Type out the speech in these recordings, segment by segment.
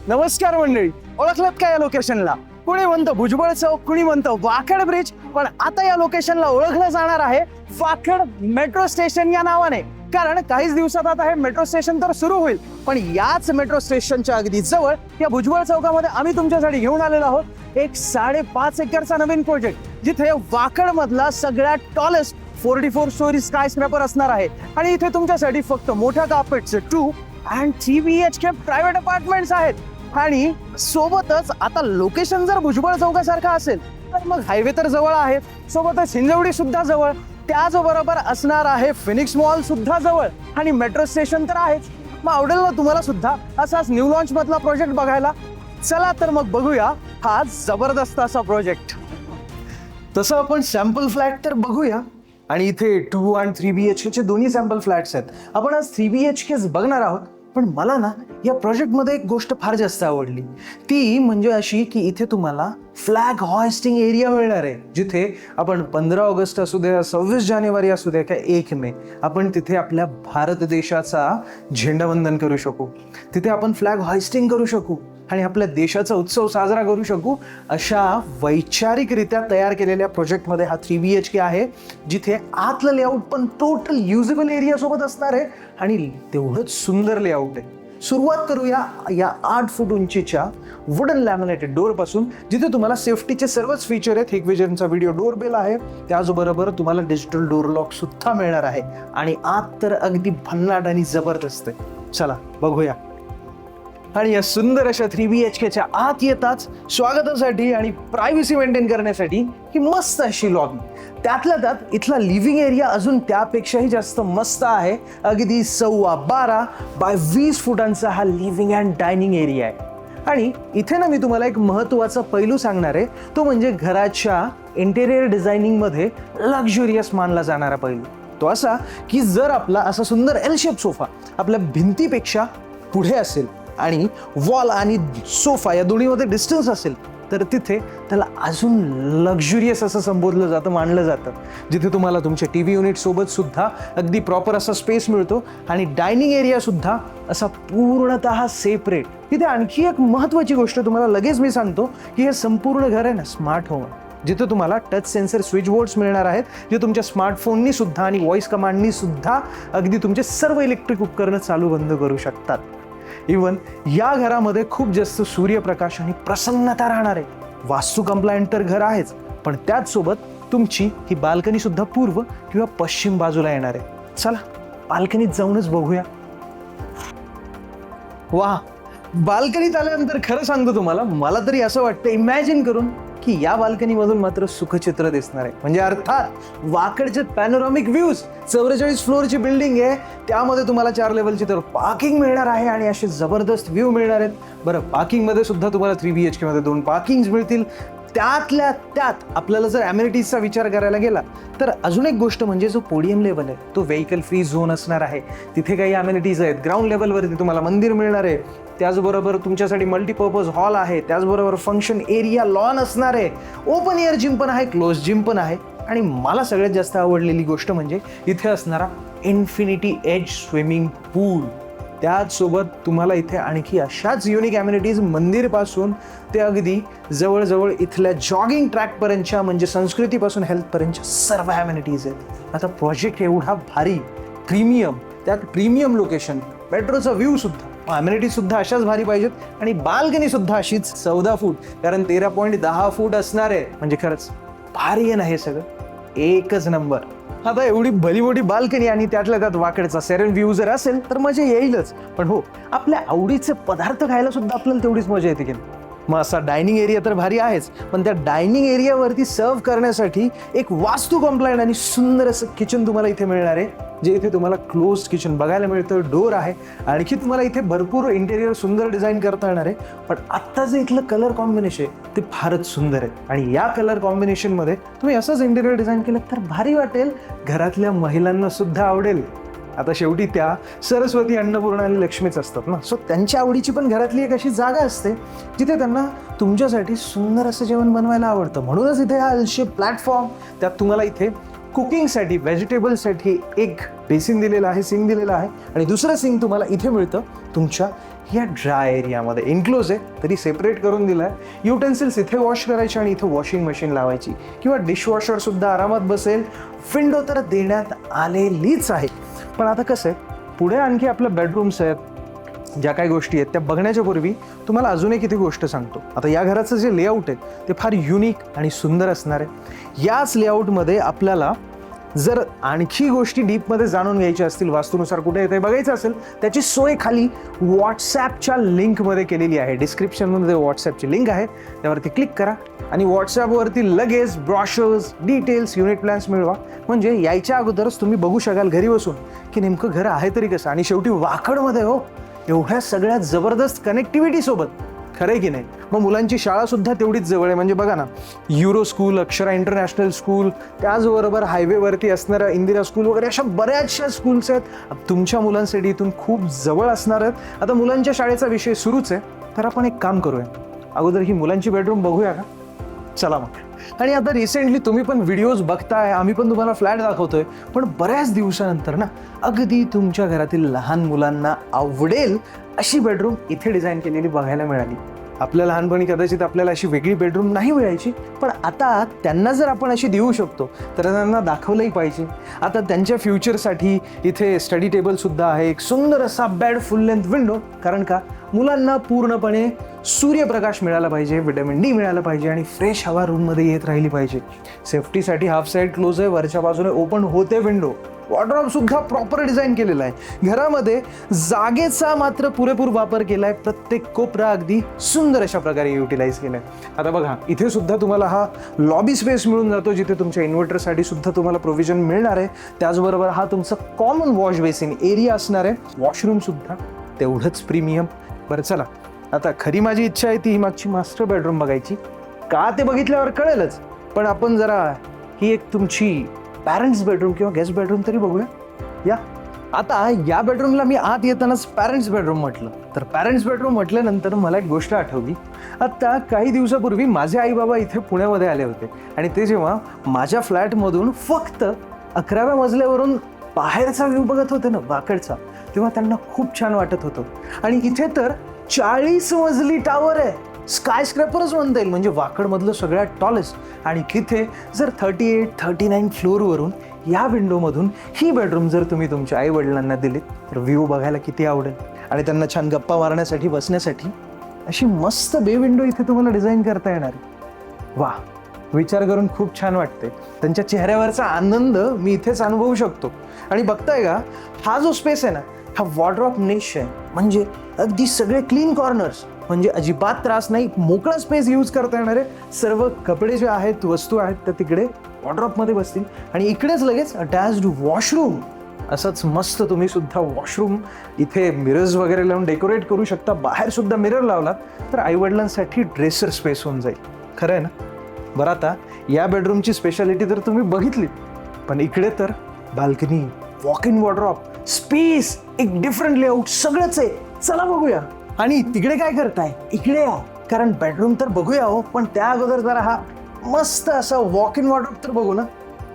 नमस्कार मंडळी, ओळखलत का या लोकेशनला? कुणी म्हणतं भुजबळ चौक, कुणी म्हणतं वाकड ब्रिज, पण आता या लोकेशनला ओळखलं जाणार आहे वाकड मेट्रो स्टेशन या नावाने. कारण काहीच दिवसात आता हे मेट्रो स्टेशन तर सुरू होईल, पण याच मेट्रो स्टेशनच्या अगदी जवळ या भुजबळ चौकामध्ये आम्ही तुमच्यासाठी घेऊन आलेलो आहोत एक 5.5 एकरचा नवीन प्रोजेक्ट, जिथे वाकड मधला सगळ्यात टॉलेस्ट 44 स्टोरी स्काय स्क्रॅपर असणार आहे. आणि इथे तुमच्यासाठी फक्त मोठ्या कार्पेटचे 2 and 3 BHK प्रायव्हेट अपार्टमेंट्स आहेत. आणि सोबतच आता लोकेशन जर भुजबळ चौकासारखं असेल तर मग हायवे तर जवळ आहे, सोबतच हिंजवडी सुद्धा जवळ, त्याचबरोबर असणार आहे फिनिक्स मॉल सुद्धा जवळ, आणि मेट्रो स्टेशन तर आहेच. मग आवडेल ना तुम्हाला सुद्धा असाच न्यू लॉन्च मधला प्रोजेक्ट बघायला? चला तर मग बघूया हा जबरदस्त असा प्रोजेक्ट. तसं आपण सॅम्पल फ्लॅट तर बघूया, आणि इथे 2 आणि 3 BHK चे दोन्ही सॅम्पल फ्लॅट्स आहेत. आपण आज 3 BHK बघणार आहोत. पण मला ना या प्रोजेक्टमध्ये एक गोष्ट फार जास्त आवडली, ती म्हणजे अशी की इथे तुम्हाला फ्लॅग हॉइस्टिंग एरिया मिळणार आहे, जिथे आपण 15 ऑगस्ट असू द्या, 26 जानेवारी असू द्या, काय 1 मे, आपण तिथे आपल्या भारत देशाचा झेंडावंदन करू शकू, तिथे आपण फ्लॅग हॉइस्टिंग करू शकू आणि आपल्या देशाचा उत्सव साजरा करू शकू. अशा वैचारिकरित्या तयार केलेल्या प्रोजेक्टमध्ये हा 3 BHK आहे, जिथे आतलं लेआउट पण टोटल युजेबल एरिया सोबत असणार आहे आणि तेवढंच सुंदर लेआउट आहे. सुरुवात करूया या 8 फूट उंचीच्या वुडन लॅमिनेटेड डोअर पासून, जिथे तुम्हाला सेफ्टीचे सर्वच फीचर आहेत. हिकविजनचा व्हिडिओ डोअरबेल आहे, त्याचबरोबर तुम्हाला डिजिटल डोअर लॉक सुद्धा मिळणार आहे, आणि आत तर अगदी भन्नाट आणि जबरदस्त आहे. चला बघूया. आणि या सुंदर अशा 3 BHKच्या आत येताच स्वागतासाठी आणि प्रायव्हसी मेंटेन करण्यासाठी ही मस्त अशी लॉबी, त्यातल्या त्यात इथला लिव्हिंग एरिया अजून त्यापेक्षाही जास्त मस्त आहे. अगदी 12.25 बाय 20 फुटांचा हा लिव्हिंग अँड डायनिंग एरिया आहे. आणि इथे ना मी तुम्हाला एक महत्त्वाचा पैलू सांगणार आहे, तो म्हणजे घराच्या इंटेरियर डिझायनिंगमध्ये लक्झुरियस मानला जाणारा पैलू. तो असा की जर आपला असा सुंदर एल शेप सोफा आपल्या भिंतीपेक्षा पुढे असेल आणि वॉल आणि सोफा या दोन्हीमध्ये डिस्टन्स असेल, तर तिथे त्याला अजून लक्झुरियस असं संबोधलं जातं, मानलं जातं. जिथे तुम्हाला तुमच्या TV युनिट सोबत सुद्धा अगदी प्रॉपर असा स्पेस मिळतो आणि डायनिंग एरिया सुद्धा असा पूर्णतः सेपरेट. तिथे आणखी एक महत्त्वाची गोष्ट तुम्हाला लगेच मी सांगतो की हे संपूर्ण घर आहे ना स्मार्ट होम, जिथे तुम्हाला टच सेन्सर स्विच बोर्ड्स मिळणार आहेत, जे तुमच्या स्मार्टफोननी सुद्धा आणि व्हॉइस कमांडनी सुद्धा अगदी तुमचे सर्व इलेक्ट्रिक उपकरणं चालू बंद करू शकतात. इवन या घरामध्ये खूप जास्त सूर्यप्रकाश आणि प्रसन्नता राहणार आहे. वास्तू कंप्लायंट तर घर आहेच, पण त्याच सोबत तुमची ही बाल्कनी सुद्धा पूर्व किंवा पश्चिम बाजूला येणार आहे. चला बाल्कनीत जाऊनच बघूया. वा, बाल्कनीत आल्यानंतर खरं सांगतो तुम्हाला, मला तरी असं वाटतं इमॅजिन करून की या बाल्कनीमधून मात्र सुखचित्र दिसणार आहे. म्हणजे अर्थात वाकडचे पॅनोरामिक व्ह्यूज, 44 फ्लोअरची बिल्डिंग आहे, त्यामध्ये तुम्हाला 4 लेवलची तर पार्किंग मिळणार आहे आणि असे जबरदस्त व्ह्यू मिळणार आहेत. बरं, पार्किंगमध्ये सुद्धा तुम्हाला 3 BHK मध्ये 2 पार्किंग्स मिळतील. त्यातल्या त्यात आपल्याला जर अमेनिटीजचा विचार करायला गेला तर अजून एक गोष्ट म्हणजे जो पोडियम लेवल आहे तो व्हेकल फ्री झोन असणार आहे. तिथे काही अमेनिटीज आहेत. ग्राउंड लेवलवरती तुम्हाला मंदिर मिळणार आहे, त्याचबरोबर तुमच्यासाठी मल्टीपर्पज हॉल आहे, त्याचबरोबर फंक्शन एरिया लॉन असणार आहे, ओपन एअर जिम पण आहे, क्लोज जिम पण आहे. आणि मला सगळ्यात जास्त आवडलेली गोष्ट म्हणजे इथे असणारा इन्फिनिटी एज स्विमिंग पूल. त्याचसोबत तुम्हाला इथे आणखी अशाच युनिक ॲम्युनिटीज मंदिरपासून ते अगदी जवळजवळ इथल्या जॉगिंग ट्रॅकपर्यंतच्या, म्हणजे संस्कृतीपासून हेल्थपर्यंतच्या सर्व ॲम्युनिटीज आहेत. आता प्रोजेक्ट एवढा भारी, प्रीमियम, त्यात प्रीमियम लोकेशन, मेट्रोचा व्ह्यू सुद्धा, ॲम्युनिटीज सुद्धा अशाच भारी पाहिजेत, आणि बाल्कनी सुद्धा अशीच 14 फूट, कारण 13.10 फूट असणार आहे. म्हणजे खरंच भारी आहे ना हे सगळं, एकच नंबर. आता एवढी भली मोठी बाल्कनी आणि त्यातल्या त्यात वाकडचा सेरन व्ह्यू जर असेल तर मजा येईलच. पण हो, आपल्या आवडीचे पदार्थ खायला सुद्धा आपल्याला तेवढीच मजा येते की. मग असा डायनिंग एरिया तर भारी आहेच, पण त्या डायनिंग एरियावरती सर्व करण्यासाठी एक वास्तू कंप्लायंट आणि सुंदर असं किचन तुम्हाला इथे मिळणार आहे, जे इथे तुम्हाला क्लोज किचन बघायला मिळतं, डोअर आहे. आणखी तुम्हाला इथे भरपूर इंटेरियर सुंदर डिझाईन करता येणार आहे. पण आत्ता जे इथलं कलर कॉम्बिनेशन आहे ते फारच सुंदर आहे, आणि या कलर कॉम्बिनेशनमध्ये तुम्ही असंच इंटेरियर डिझाईन केलं तर भारी वाटेल, घरातल्या महिलांना सुद्धा आवडेल. आता शेवटी त्या सरस्वती, अन्नपूर्णा आणि लक्ष्मीच असतात ना, सो त्यांच्या आवडीची पण घरातली एक अशी जागा असते जिथे त्यांना तुमच्यासाठी सुंदर असं जेवण बनवायला आवडतं. म्हणूनच इथे हा एल शेप प्लॅटफॉर्म, त्यात तुम्हाला इथे कुकिंगसाठी व्हेजिटेबलसाठी एक बेसिन दिलेला आहे, सिंक दिलेला आहे आणि दुसरं सिंक तुम्हाला इथे मिळतं तुमच्या या ड्राय एरियामध्ये. इन्क्लोज आहे तरी सेपरेट करून दिलं आहे. युटेन्सिल्स इथे वॉश करायचे आणि इथे वॉशिंग मशीन लावायची किंवा डिशवॉशरसुद्धा आरामात बसेल. विंडो तर देण्यात आलेलीच आहे. पण आता कसं आहे, पुढे आणखी आपलं बेडरूम्स आहेत, ज्या काही गोष्टी आहेत त्या बघण्याच्या पूर्वी तुम्हाला अजून एक इथे गोष्ट सांगतो. आता या घराचं जे लेआउट आहे ते फार युनिक आणि सुंदर असणार आहे. याच लेआउटमध्ये आपल्याला जर आणखी गोष्टी डीपमध्ये जाणून घ्यायच्या असतील, वास्तूनुसार कुठे येते बघायचं असेल, त्याची सोय खाली व्हॉट्सॲपच्या लिंकमध्ये केलेली आहे. डिस्क्रिप्शनमध्ये व्हॉट्सॲपची लिंक आहे, त्यावरती क्लिक करा आणि व्हॉट्सॲपवरती लगेच ब्रॉशर्स, डिटेल्स, युनिट प्लॅन्स मिळवा. म्हणजे यायच्या अगोदरच तुम्ही बघू शकाल घरी बसून की नेमकं घर आहे तरी कसं. आणि शेवटी वाकडमध्ये हो, एवढ्या सगळ्या जबरदस्त कनेक्टिव्हिटी सोबत, खरं आहे की नाही. मग मुलांची शाळा सुद्धा तेवढीच जवळ आहे. म्हणजे बघा ना, euro school, Akshara international school, त्याचबरोबर हायवेवरती असणारं इंदिरा स्कूल वगैरे अशा बऱ्याचशा स्कूल्स आहेत. तुमच्या मुलांसाठी इथून खूप जवळ असणार आहेत. आता मुलांच्या शाळेचा विषय सुरूच आहे, तर आपण एक काम करूया, अगोदर ही मुलांची बेडरूम बघूया का? चला मग. आणि आता रिसेंटली तुम्ही पण व्हिडिओज बघताय, आम्ही पण तुम्हाला फ्लॅट दाखवतोय, पण बऱ्याच दिवसानंतर ना अगदी तुमच्या घरातील लहान मुलांना आवडेल अशी बेडरूम इथे डिझाईन केलेली बघायला मिळाली. आपल्या लहानपणी कदाचित आपल्याला अशी वेगळी बेडरूम नाही मिळायची, पण आता त्यांना जर आपण अशी देऊ शकतो तर त्यांना दाखवलंही पाहिजे. आता त्यांच्या फ्युचरसाठी इथे स्टडी टेबलसुद्धा आहे, एक सुंदर असा बेड, फुल लेंथ विंडो. कारण का, मुलांना पूर्णपणे सूर्यप्रकाश मिळाला पाहिजे, विटॅमिन डी मिळालं पाहिजे आणि फ्रेश हवा रूममध्ये येत राहिली पाहिजे. सेफ्टीसाठी हाफ साईड क्लोज आहे, वरच्या बाजूने ओपन होते विंडो. वॉर्डरोब सुद्धा प्रॉपर डिझाईन केलेला आहे. घरामध्ये जागेचा मात्र पुरेपूर वापर केलाय. प्रत्येक कोपरा अगदी सुंदर अशा प्रकारे युटिलाइज केलाय. आता बघा, इथे सुद्धा तुम्हाला हा लॉबी स्पेस मिळून जातो, जिथे तुमच्या इन्व्हर्टरसाठी सुद्धा तुम्हाला प्रोव्हिजन मिळणार आहे. त्याचबरोबर हा तुमचा कॉमन वॉश बेसिन एरिया असणार आहे. वॉशरूम सुद्धा तेवढंच प्रीमियम. बरं चला, आता खरी माझी इच्छा आहे ती मागची मास्टर बेडरूम बघायची. का ते बघितल्यावर कळेलच, पण आपण जरा ही एक तुमची पॅरेंट्स बेडरूम किंवा गेस्ट बेडरूम तरी बघूया या. आता या बेडरूमला मी आत येतानाच पॅरेंट्स बेडरूम म्हटलं, तर पॅरेंट्स बेडरूम म्हटल्यानंतर मला एक गोष्ट आठवली. आता काही दिवसापूर्वी माझे आई बाबा इथे पुण्यामध्ये आले होते आणि ते जेव्हा माझ्या फ्लॅटमधून फक्त 11व्या मजल्यावरून बाहेरचा व्ह्यू बघत होते ना, वाकडचा, तेव्हा त्यांना खूप छान वाटत होतं. आणि इथे तर 40 मजली टावर आहे, स्काय स्क्रॅपरच म्हणता येईल, म्हणजे वाकडमधलं सगळ्यात टॉलेस्ट. आणि तिथे जर 38, 39 फ्लोअरवरून या विंडोमधून ही बेडरूम जर तुम्ही तुमच्या आई वडिलांना दिलीत तर व्ह्यू बघायला किती आवडेल. आणि त्यांना छान गप्पा मारण्यासाठी, बसण्यासाठी अशी मस्त बे विंडो इथे तुम्हाला डिझाईन करता येणार. वा, विचार करून खूप छान वाटते. त्यांच्या चेहऱ्यावरचा आनंद मी इथेच अनुभवू शकतो. आणि बघताय का, हा जो स्पेस आहे ना, हा वॉर्डरोब निश आहे. म्हणजे अगदी सगळे क्लीन कॉर्नर्स, म्हणजे अजिबात त्रास नाही, मोकळा स्पेस यूज करता येणार आहे. सर्व कपडे जे आहेत, वस्तू आहेत, त्या तिकडे वॉर्डरोबमध्ये बसतील. आणि इकडेच लगेच अटॅच्ड वॉशरूम. असंच मस्त तुम्ही सुद्धा वॉशरूम इथे मिरर्स वगैरे लावून डेकोरेट करू शकता. बाहेर सुद्धा मिरर लावलात तर आईवडिलांसाठी ड्रेसर स्पेस होऊन जाईल. खरं आहे ना? बरं, आता या बेडरूमची स्पेशालिटी तर तुम्ही बघितली, पण इकडे तर balcony, walk in wardrobe, space, एक डिफरंट लेआउट, सगळंच आहे. चला बघूया. आणि तिकडे काय करताय, इकडे या, कारण बेडरूम तर बघूया हो, पण त्या अगोदर जरा हा मस्त असा वॉक इन वॉर्डरोब तर बघू ना.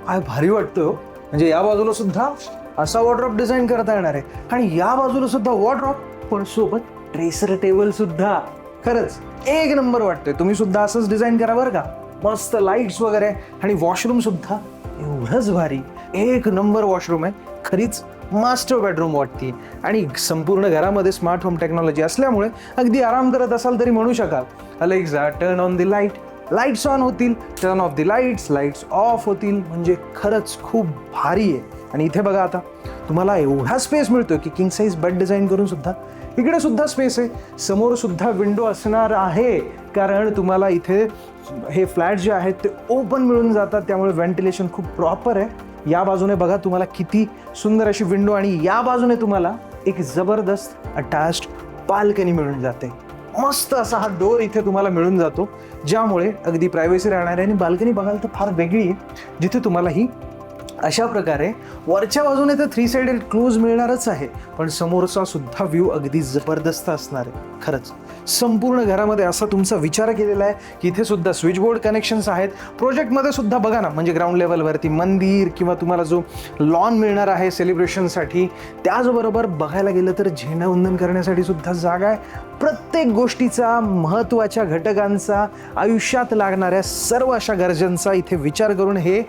काय भारी वाटतं. म्हणजे या बाजूला सुद्धा असा वॉर्डरोब डिझाईन करता येणार आहे आणि या बाजूला सुद्धा वॉर्डरोब, पण सोबत ड्रेसर टेबल सुद्धा. खरंच एक नंबर वाटतंय. तुम्ही सुद्धा असंच डिझाईन करा बरं का. मस्त लाईट्स वगैरे आणि वॉशरूम सुद्धा एवढंच भारी, एक नंबर वॉशरूम आहे. खरीच मास्टर बेडरूम वाटते. आणि संपूर्ण घरामध्ये स्मार्ट होम टेक्नॉलॉजी असल्यामुळे अगदी आराम करत असाल तरी म्हणू शकाल, Alexa turn on the light, lights on होतील, turn off the lights, lights off होतील. म्हणजे खरंच खूप भारी आहे. आणि इथे बघा, आता तुम्हाला एवढा स्पेस मिळतो की किंग साईज बेड डिझाईन करून सुद्धा इकडे सुद्धा स्पेस आहे. समोर सुद्धा विंडो असणार आहे, कारण तुम्हाला इथे हे फ्लॅट जे आहेत ते ओपन मिळून जातात, त्यामुळे व्हेंटिलेशन खूप प्रॉपर आहे. या बाजूने बघा तुम्हाला किती सुंदर अशी विंडो आणि या बाजूने तुम्हाला एक जबरदस्त अटॅच्ड बाल्कनी मिळून जाते. मस्त असा हा डोर इथे तुम्हाला मिळून जातो, ज्यामुळे अगदी प्रायव्हसी राहणार आहे. आणि बाल्कनी बघाल तर फार वेगळी आहे, जिथे तुम्हाला ही अशा प्रकारे वरच्या बाजूने तर 3 साइडेड क्लोज मिळणारच आहे, पण समोरचा सुद्धा व्ह्यू अगदी जबरदस्त असणार आहे. खरंच संपूर्ण घरामध्ये असा तुमचा विचार केलेला आहे की इथे सुद्धा स्विच बोर्ड कनेक्शन्स आहेत. प्रोजेक्टमध्ये सुद्धा बघा ना, म्हणजे ग्राउंड लेवलवरती मंदिर किंवा तुम्हाला जो लॉन मिळणार आहे सेलिब्रेशनसाठी, त्याचबरोबर बघायला गेलं तर झेंडावंदन करण्यासाठी सुद्धा जागा आहे. प्रत्येक गोष्टीचा, महत्त्वाच्या घटकांचा, आयुष्यात लागणाऱ्या सर्व अशा गरजांचा इथे विचार करून हे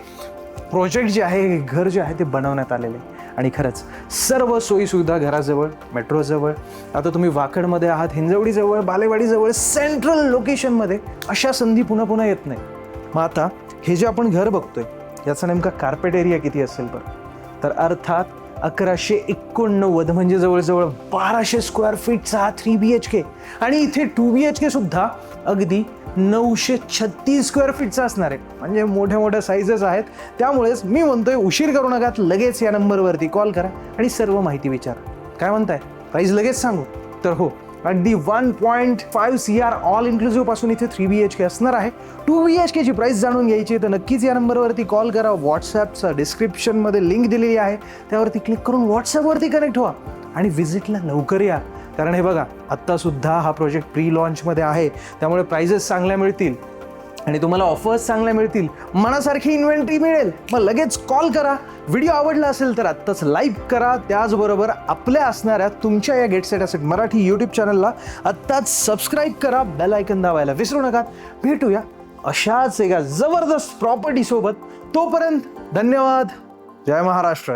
प्रोजेक्ट जे आहे, हे घर जे आहे ते बनवण्यात आलेले आहे. आणि खरंच सर्व सोयीसुविधा घराजवळ, मेट्रोजवळ. आता तुम्ही वाकडमध्ये आहात, हिंजवडीजवळ, बालेवाडीजवळ, सेंट्रल लोकेशनमध्ये अशा संधी पुन्हा पुन्हा येत नाही. मग आता हे जे आपण घर बघतोय याचा नेमका कार्पेट एरिया किती असेल बरं? तर अर्थात 1189, म्हणजे जवळजवळ 1200 स्क्वेअर फीटचा 3 BHK. आणि इथे 2 BHK सुद्धा अगदी 936 स्क्वेअर फीटचा असणार आहे. म्हणजे मोठ्या मोठ्या साईजेस आहेत. त्यामुळेच मी म्हणतोय उशीर करू नका, लगेच या नंबरवरती कॉल करा आणि सर्व माहिती विचारा. काय म्हणताय, प्राईस लगेच सांगू? तर हो, अगदी 1.5 CR ऑल इन्क्लुसिव्ह पासून इथे 3 BHK असणार आहे. 2 BHK ची प्राईस जाणून घ्यायची तर नक्कीच या नंबरवरती कॉल करा. व्हॉट्सॲपचा डिस्क्रिप्शनमध्ये लिंक दिलेली आहे, त्यावरती क्लिक करून व्हॉट्सॲपवरती कनेक्ट व्हा आणि व्हिजिटला लवकर या. कारण हे बघा, आत्तासुद्धा हा प्रोजेक्ट प्री लॉन्चमध्ये आहे, त्यामुळे प्राइजेस चांगल्या मिळतील आणि तुम्हाला ऑफर्स चांगल्या मिळतील, मनासारखी इन्व्हेंटरी मिळेल. मग लगेच कॉल करा. व्हिडिओ आवडला असेल तर आत्ताच लाईक करा. त्याचबरोबर आपल्या असणाऱ्या तुमच्या या get set asset Marathi YouTube चॅनलला आत्ताच सबस्क्राईब करा, बेल आयकन दाबायला विसरू नका. भेटूया अशाच एका जबरदस्त प्रॉपर्टीसोबत. तोपर्यंत धन्यवाद. जय महाराष्ट्र.